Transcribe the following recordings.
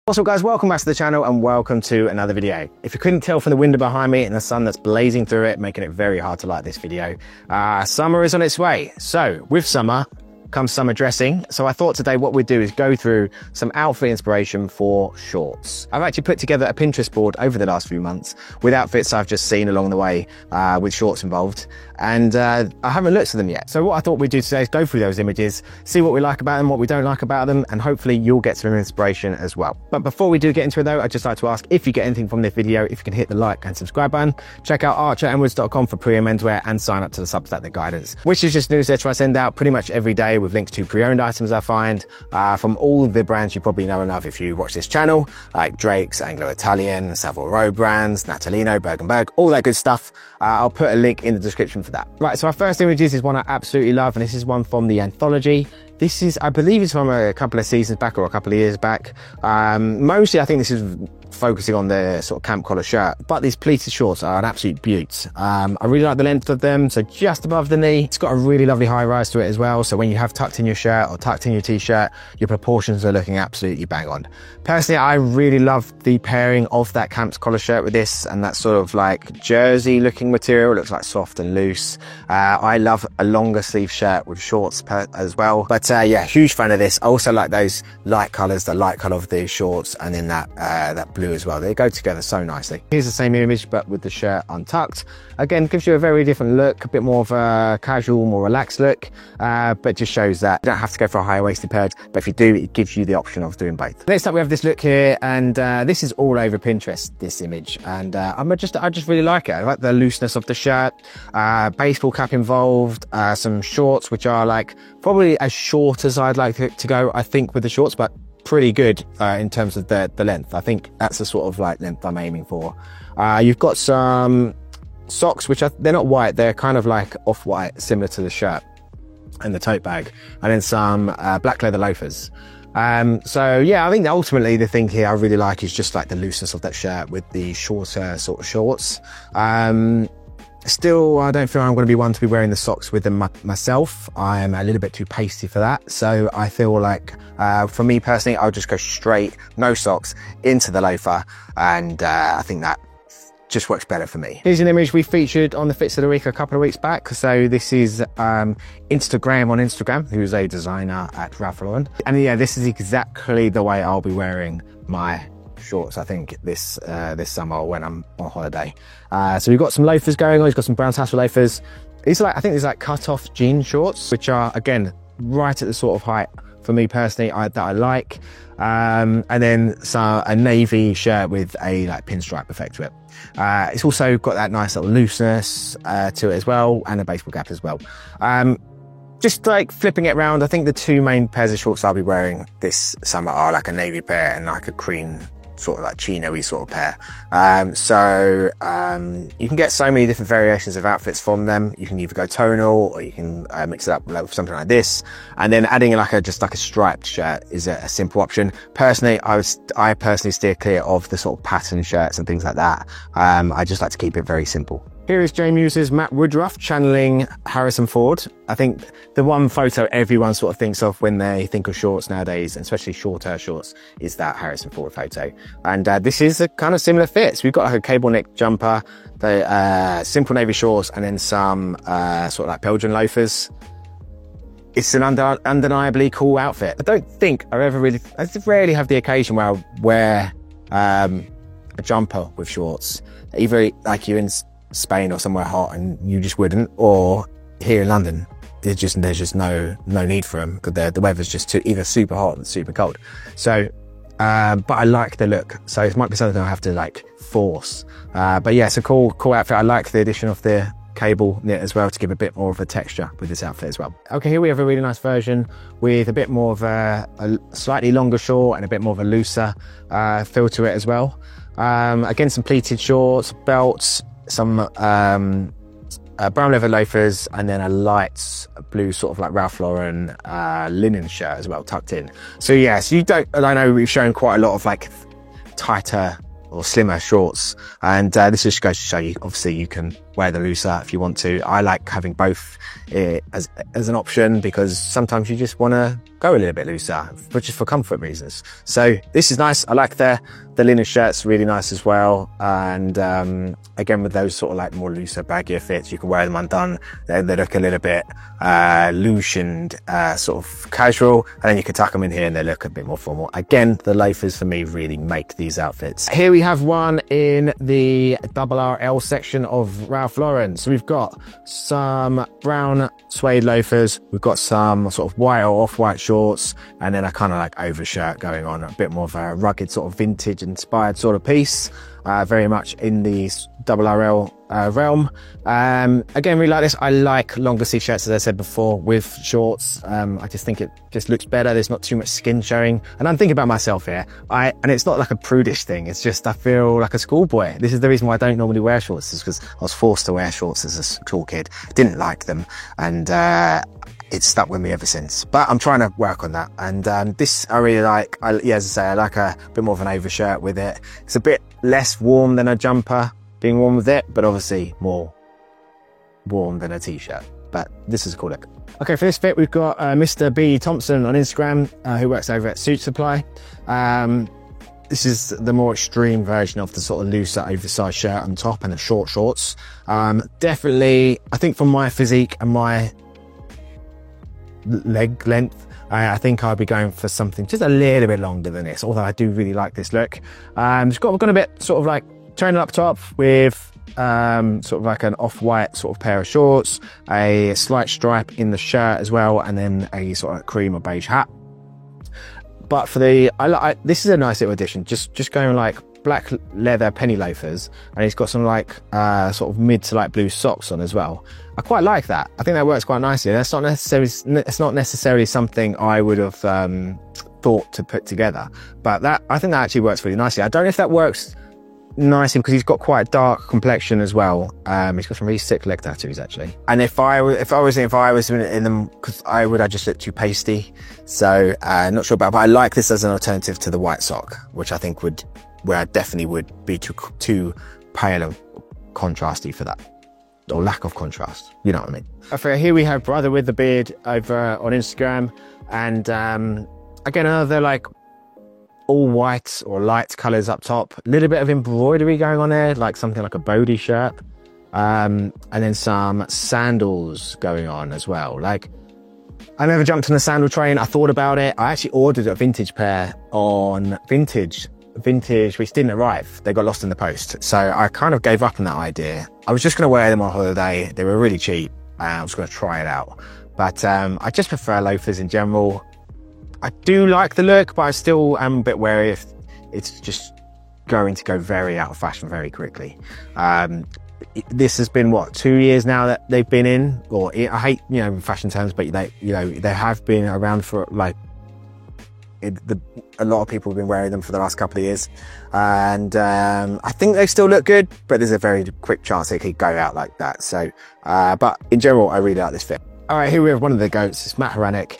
What's up guys, welcome back to the channel and welcome to another video. If you couldn't tell from the window behind me and the sun that's blazing through it, making it very hard to like this video, summer is on its way. So with summer comes summer dressing. So I thought today what we'd do is go through some outfit inspiration for shorts. I've actually put together a Pinterest board over the last few months with outfits I've just seen along the way with shorts involved. And I haven't looked at them yet. So what I thought we'd do today is go through those images, see what we like about them, what we don't like about them, and hopefully you'll get some inspiration as well. But before we do get into it though, I'd just like to ask if you get anything from this video, if you can hit the like and subscribe button, check out archeretwoods.com for pre-owned menswear and sign up to the Substack The Guidance, which is just newsletter I send out pretty much every day with links to pre-owned items I find from all the brands you probably know and love if you watch this channel, like Drake's, Anglo-Italian, Savile Row brands, Natalino, Bergenberg, all that good stuff. I'll put a link in the description for that. Right, so our first images is one I absolutely love, and this is one from the anthology. This is, I believe it's from a couple of seasons back or a couple of years back. Mostly I think this is focusing on the sort of camp collar shirt, but these pleated shorts are an absolute beaut. I really like the length of them, so just above the knee. It's got a really lovely high rise to it as well, so when you have tucked in your shirt or tucked in your t-shirt, your proportions are looking absolutely bang on. Personally, I really love the pairing of that camp collar shirt with this and that sort of like jersey looking material. It looks like soft and loose. I love a longer sleeve shirt with shorts as well, but yeah, huge fan of this. I also like those light colors, the light color of the shorts, and then that blue as well. They go together so nicely. Here's the same image, but with the shirt untucked. Again, gives you a very different look, a bit more of a casual, more relaxed look, but just shows that you don't have to go for a higher waisted pair, but if you do, it gives you the option of doing both. Next up, we have this look here, and this is all over Pinterest, this image, and I just really like it. I like the looseness of the shirt, baseball cap involved, some shorts, which are like probably as short as I'd like to go, I think, with the shorts, but pretty good in terms of the length. I think that's the sort of like length I'm aiming for. You've got some socks, which they're not white, they're kind of like off-white, similar to the shirt and the tote bag, and then some black leather loafers. So yeah, I think ultimately the thing here I really like is just like the looseness of that shirt with the shorter sort of shorts. Still, I don't feel I'm going to be one to be wearing the socks with them myself. I'm a little bit too pasty for that. So I feel like, for me personally, I'll just go straight, no socks, into the loafer. And I think that just works better for me. Here's an image we featured on the Fits of the Week a couple of weeks back. So this is Instagram on Instagram, who's a designer at Ralph Lauren. And yeah, this is exactly the way I'll be wearing my shorts, I think, this summer when I'm on holiday. So we've got some loafers going on. He's got some brown tassel loafers. These are like, I think these are like cut off jean shorts, which are again right at the sort of height for me personally that I like. And then a navy shirt with a like pinstripe effect to it. It's also got that nice little looseness to it as well, and a baseball cap as well. Just like flipping it around, I think the two main pairs of shorts I'll be wearing this summer are like a navy pair and like a cream sort of like chino-y sort of pair. You can get so many different variations of outfits from them. You can either go tonal, or you can mix it up with something like this, and then adding like a striped shirt is a simple option. Personally, I personally steer clear of the sort of pattern shirts and things like that. I just like to keep it very simple. Here is Jay Muse's Matt Woodruff channeling Harrison Ford. I think the one photo everyone sort of thinks of when they think of shorts nowadays, and especially shorter shorts, is that Harrison Ford photo. And this is a kind of similar fit. So we've got like a cable neck jumper, the simple navy shorts, and then some sort of like Belgian loafers. It's an undeniably cool outfit. I don't think I rarely have the occasion where I wear a jumper with shorts. Either like you're in Spain or somewhere hot and you just wouldn't, or here in London there's just no need for them because the weather's just either super hot or super cold. So but I like the look, so it might be something I have to like force, but yeah, it's a cool outfit. I like the addition of the cable knit as well to give a bit more of a texture with this outfit as well. Okay, here we have a really nice version with a bit more of a slightly longer short and a bit more of a looser feel to it as well. Again, some pleated shorts, belts, some brown leather loafers, and then a light blue sort of like Ralph Lauren linen shirt as well, tucked in. So yes, I know we've shown quite a lot of like tighter or slimmer shorts, and this just goes to show you, obviously you can wear the looser if you want to. I like having both as an option, because sometimes you just want to go a little bit looser, but just for comfort reasons. So this is nice. I like the linen shirt's really nice as well. And again, with those sort of like more looser, baggier fits, you can wear them undone. They look a little bit loose and sort of casual, and then you can tuck them in here and they look a bit more formal. Again, the loafers for me really make these outfits. Here we have one in the RRL section of Ralph Lauren. So we've got some brown suede loafers, we've got some sort of white or off-white shorts, and then a kind of like overshirt going on, a bit more of a rugged sort of vintage inspired sort of piece, very much in the RRL realm. Again, really like this. I like longer sleeve shirts, as I said before, with shorts. I just think it just looks better. There's not too much skin showing. And I'm thinking about myself here. And it's not like a prudish thing. It's just I feel like a schoolboy. This is the reason why I don't normally wear shorts, is because I was forced to wear shorts as a school kid. Didn't like them. And it's stuck with me ever since. But I'm trying to work on that. And this I really like. Yeah, as I say, I like a bit more of an overshirt with it. It's a bit less warm than a jumper being warm with it, but obviously more warm than a t-shirt. But this is a cool look. Okay, for this fit, we've got Mr. B Thompson on Instagram, who works over at Suit Supply. This is the more extreme version of the sort of looser oversized shirt on top and the short shorts. Definitely, I think for my physique and my leg length, I think I'll be going for something just a little bit longer than this, although I do really like this look. It's got a bit sort of like turning up top with sort of like an off-white sort of pair of shorts, a slight stripe in the shirt as well, and then a sort of cream or beige hat. But for the, this is a nice little addition, just going like black leather penny loafers, and he's got some like sort of mid to light blue socks on as well. I quite like that. I think that works quite nicely. That's not necessarily, it's not necessarily something I would have thought to put together, but I think that actually works really nicely. I don't know if that works nicely because he's got quite a dark complexion as well. He's got some really sick leg tattoos actually. And if I was in them, because I just look too pasty. So not sure about, but I like this as an alternative to the white sock, which I think where I definitely would be too pale and contrasty for that, or lack of contrast. You know what I mean? Okay, here we have Brother with the Beard over on Instagram, and again, another like all white or light colors up top, a little bit of embroidery going on there, like something like a Bodhi shirt, and then some sandals going on as well. Like, I never jumped on the sandal train. I thought about it. I actually ordered a vintage pair on Vintage, which didn't arrive. They got lost in the post. So I kind of gave up on that idea. I was just going to wear them on holiday. They were really cheap. I was going to try it out. But I just prefer loafers in general. I do like the look, but I still am a bit wary if it's just going to go very out of fashion very quickly. This has been, what, 2 years now that they've been in, or I hate, fashion terms, but they have been around for like, a lot of people have been wearing them for the last couple of years, and I think they still look good, but there's a very quick chance they could go out like that. So, but in general, I really like this fit. All right, here we have one of the goats. It's Matt Horanek.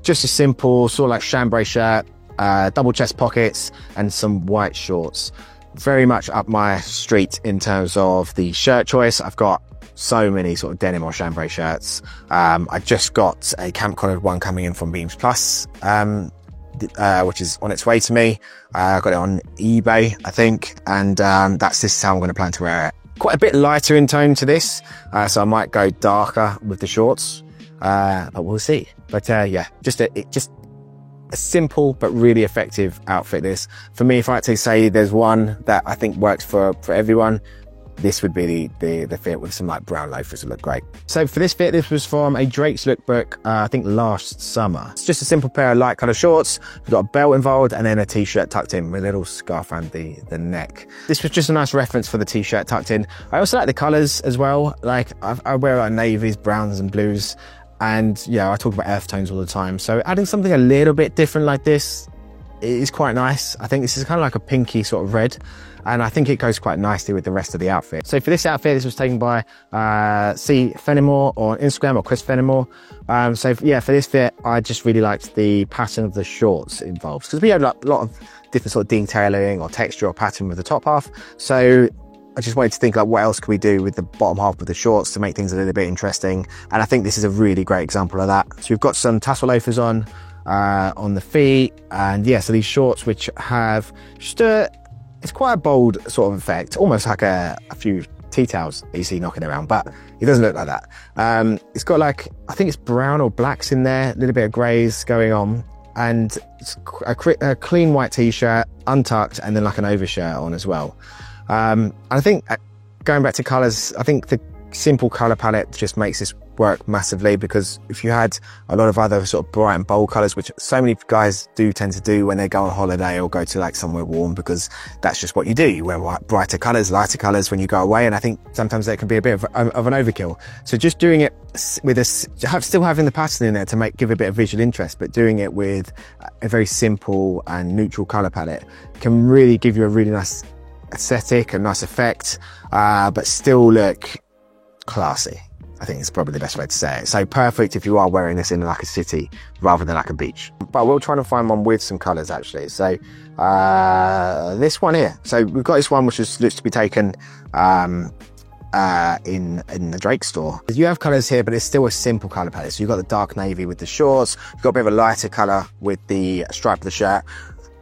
Just a simple sort of like chambray shirt, double chest pockets, and some white shorts. Very much up my street in terms of the shirt choice. I've got so many sort of denim or chambray shirts. I just got a camp collared one coming in from Beams Plus, which is on its way to me. I got it on eBay, I think, and this is how I'm going to plan to wear it. Quite a bit lighter in tone to this, so I might go darker with the shorts, but we'll see. But yeah, just a simple but really effective outfit. This, for me, if I had to say there's one that I think works for everyone, this would be the fit with some like brown loafers that look great. So for this fit, this was from a Drake's Lookbook, I think last summer. It's just a simple pair of light colour shorts. We've got a belt involved and then a t-shirt tucked in with a little scarf around the neck. This was just a nice reference for the t-shirt tucked in. I also like the colours as well. Like I wear like navies, browns and blues. And yeah, I talk about earth tones all the time. So adding something a little bit different like this is quite nice. I think this is kind of like a pinky sort of red, and I think it goes quite nicely with the rest of the outfit. So for this outfit, this was taken by C. Fenimore on Instagram, or Chris Fenimore. So yeah, for this fit, I just really liked the pattern of the shorts involved, because we had a lot of different sort of detailing or texture or pattern with the top half. So I just wanted to think like, what else can we do with the bottom half of the shorts to make things a little bit interesting? And I think this is a really great example of that. So we've got some tassel loafers on the feet, and yeah, so these shorts which have just it's quite a bold sort of effect, almost like a few tea towels that you see knocking around, but it doesn't look like that. It's got like, I think it's brown or blacks in there, a little bit of greys going on, and it's a clean white t-shirt, untucked, and then like an overshirt on as well. And I think going back to colours, I think the simple colour palette just makes this work massively, because if you had a lot of other sort of bright and bold colours, which so many guys do tend to do when they go on holiday or go to like somewhere warm, because that's just what you do. You wear brighter colours, lighter colours when you go away, and I think sometimes that can be a bit of an overkill. So just doing it with still having the pattern in there to give a bit of visual interest, but doing it with a very simple and neutral colour palette can really give you a really nice aesthetic, a nice effect, but still look classy. I think it's probably the best way to say it. So perfect if you are wearing this in like a city rather than like a beach. But we're trying to find one with some colours actually. So this one here. So we've got this one which looks to be taken in the Drake store. You have colours here, but it's still a simple colour palette. So you've got the dark navy with the shorts. You've got a bit of a lighter colour with the stripe of the shirt.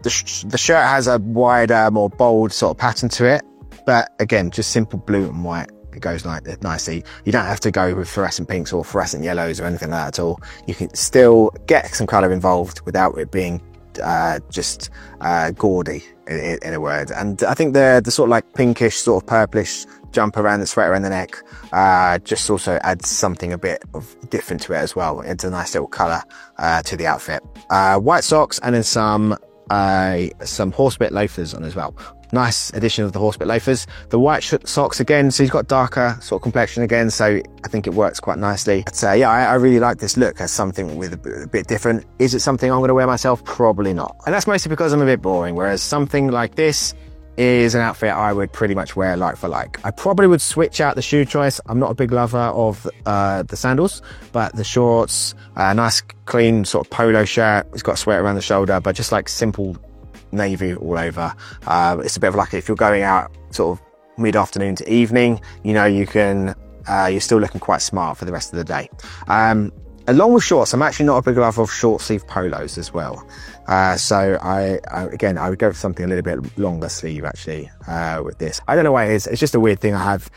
The shirt has a wider, more bold sort of pattern to it. But again, just simple blue and white. It goes like that nicely. You don't have to go with fluorescent pinks or fluorescent yellows or anything like that at all. You can still get some colour involved without it being just gaudy, in a word. And I think the sort of like pinkish, sort of purplish jump around the sweater and the neck just also adds something a bit of different to it as well. It's a nice little colour to the outfit. White socks, and then some horsebit loafers on as well. Nice addition of the horsebit loafers. The white socks again, so he's got darker sort of complexion again, so I think it works quite nicely. But yeah, I really like this look as something with a bit different. Is it something I'm going to wear myself? Probably not. And that's mostly because I'm a bit boring, whereas something like this is an outfit I would pretty much wear like for like. I probably would switch out the shoe choice. I'm not a big lover of the sandals, but the shorts, nice clean sort of polo shirt. It's got a sweater around the shoulder, but just like simple navy all over. It's a bit of like, if you're going out sort of mid-afternoon to evening, you know, you can you're still looking quite smart for the rest of the day. Along with shorts, I'm actually not a big lover of short sleeve polos as well. So I would go for something a little bit longer sleeve actually with this. I don't know why it is. It's just a weird thing I have,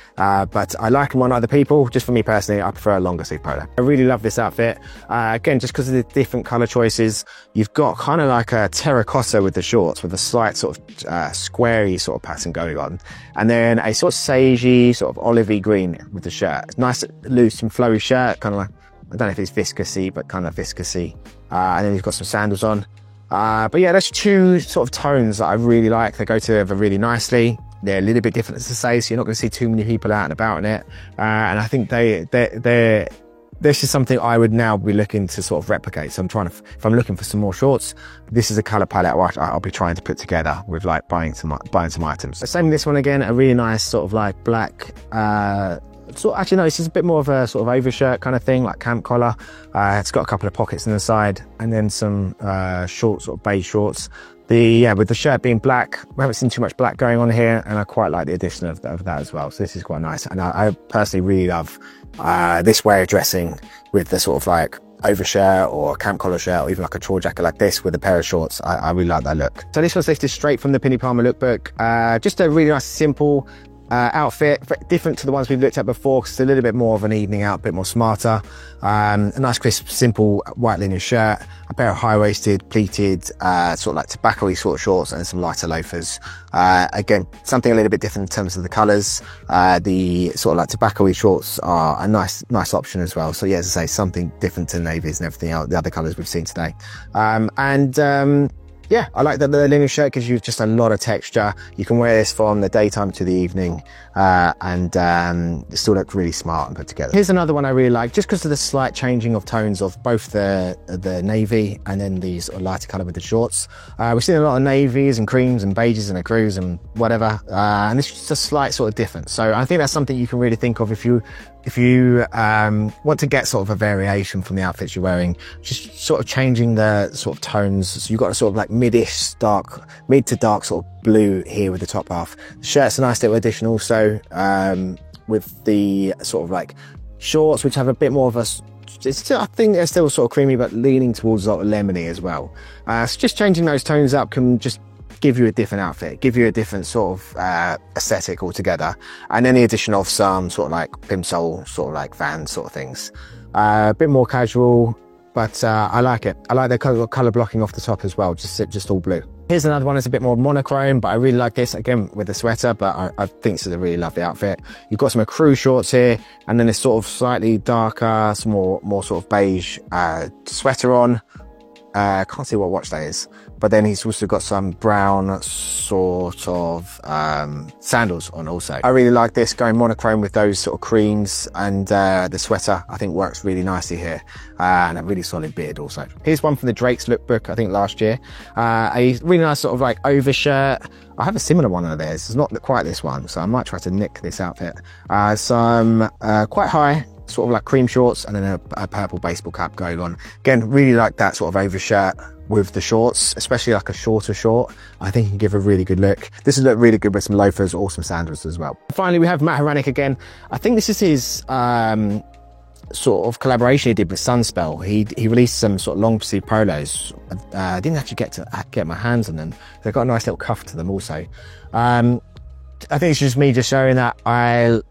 but I like them on other people. Just for me personally, I prefer a longer sleeve polo. I really love this outfit. Again, just because of the different color choices. You've got kind of like a terracotta with the shorts, with a slight sort of squarey sort of pattern going on. And then a sort of sagey, sort of olivey green with the shirt. Nice, loose and flowy shirt, kind of like, I don't know if it's viscousy, but kind of viscousy. And then you've got some sandals on. But yeah, there's two sort of tones that I really like. They go together really nicely. They're a little bit different, as I say, so you're not going to see too many people out and about in it. And I think this is something I would now be looking to sort of replicate. So if I'm looking for some more shorts, this is a color palette I'll be trying to put together with like buying some items. Same with this one again, a really nice sort of like black, actually no, this is a bit more of a sort of overshirt kind of thing, like camp collar. It's got a couple of pockets on the side, and then some short sort of beige shorts. With the shirt being black, we haven't seen too much black going on here, and I quite like the addition of that as well. So this is quite nice, and I personally really love this way of dressing with the sort of like overshirt or camp collar shirt, or even like a chore jacket like this with a pair of shorts. I really like that look. So this was lifted straight from the Pinny Palmer lookbook. Just a really nice, simple outfit, different to the ones we've looked at before, because it's a little bit more of an evening out, a bit more smarter. A nice crisp simple white linen shirt, a pair of high-waisted pleated sort of like tobacco-y sort of shorts, and some lighter loafers. Again, something a little bit different in terms of the colours. The sort of like tobacco-y shorts are a nice option as well. So yeah, as I say, something different to navies and everything else, the other colours we've seen today. Yeah, I like that the linen shirt gives you just a lot of texture. You can wear this from the daytime to the evening and it still look really smart and put together. Here's another one I really like, just because of the slight changing of tones of both the navy and then the sort of lighter colour with the shorts. We've seen a lot of navies and creams and beiges and ecru's and whatever, and it's just a slight sort of difference. So I think that's something you can really think of if you if you want to get sort of a variation from the outfits you're wearing, just sort of changing the sort of tones. So you've got a sort of like mid to dark sort of blue here with the top half. The shirt's a nice little addition also, with the sort of like shorts, which have a bit more of a, I think they're still sort of creamy, but leaning towards sort of lemony as well. So just changing those tones up can just give you a different outfit, give you a different sort of aesthetic altogether. And then the addition of some sort of like plimsoll, sort of like Vans sort of things. A bit more casual, but I like it. I like the color blocking off the top as well, just all blue. Here's another one that's a bit more monochrome, but I really like this, again, with the sweater, but I think this is a really lovely outfit. You've got some crew shorts here, and then this sort of slightly darker, some more sort of beige sweater on. Can't see what watch that is, but then he's also got some brown sort of sandals on also. I really like this, going monochrome with those sort of creams, and the sweater I think works really nicely here, and a really solid beard also. Here's one from the Drake's lookbook, I think last year. A really nice sort of like overshirt. I have a similar one of theirs. It's not quite this one, so I might try to nick this outfit. Some quite high sort of like cream shorts, and then a purple baseball cap going on. Again, really like that sort of overshirt with the shorts, especially like a shorter short. I think it can give a really good look. This would look really good with some loafers or some sandals as well. Finally, we have Matt Haranek again. I think this is his sort of collaboration he did with Sunspell. He released some sort of long sleeve polos. I didn't actually get my hands on them. They've got a nice little cuff to them also. I think it's just me showing that I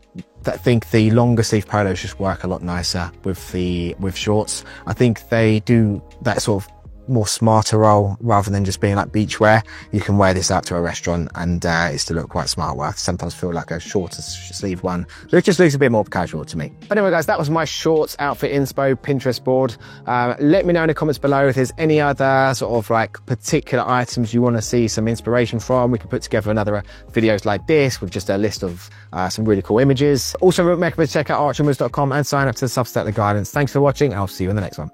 think the longer sleeve polos just work a lot nicer with shorts. I think they do that sort of more smarter role rather than just being like beachwear. You can wear this out to a restaurant and it still look quite smart. Where I sometimes feel like a shorter sleeve one, so it just looks a bit more casual to me. But anyway guys, that was my shorts outfit inspo Pinterest board. Let me know in the comments below if there's any other sort of like particular items you want to see some inspiration from. We can put together another videos like this with just a list of some really cool images. Also remember to check out archonwoods.com and sign up to the Substack The Guidance. Thanks for watching. I'll see you in the next one.